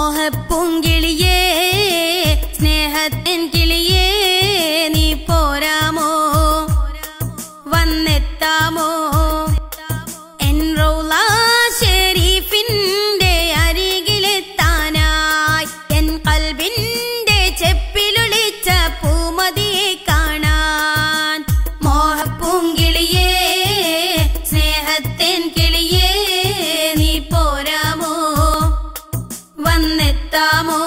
മോഹപ്പൂങ്കിളിയേ സ്നേഹത്തിൻ കിളിയേ നീ പോരാമോ വന്നെത്താമോ എൻ റൗള ശരീഫിന്റെ അരികിലെത്താനായി എൻ ഖൽബിന്റെ ചെപ്പിലൊളിച്ച പൂമതിയെ കാണാൻ മോഹപ്പൂങ്കിളിയേ സ്നേഹത്തിൻ കിളിയേ നീ പോരാമോ വന്നെത്താമോ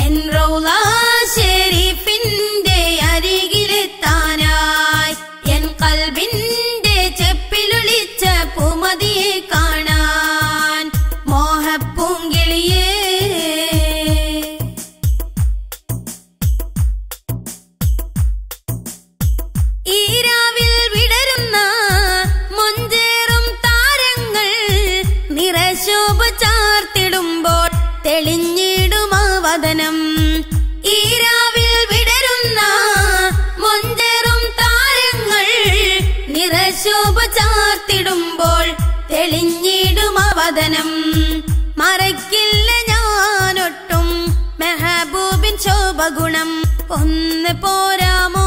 എൻ റൗള ശരീഫിന്റെ അരികിലെത്താനായി എൻ ഖൽബിന്റെ ചെപ്പിലൊളിച്ച പൂമതിയെ കാണാൻ മോഹപ്പൂങ്കിളിയേ ഈരാവിൽ വിടരുന്ന മൊഞ്ചേറും താരങ്ങൾ നിറശോഭ ചാർത്തിടുമ്പോൾ തെളിഞ്ഞിടുമാവദനം ഈരാവിൽ വിടരുന്ന മൊഞ്ചേറും താരങ്ങൾ നിറശോഭ ചാർത്തിടുമ്പോൾ തെളിഞ്ഞിടുമാവദനം മറയ്ക്കില്ല ഞാനൊട്ടും മെഹബൂബിൻ ശോഭഗുണം ഒന്ന് പോരാമോ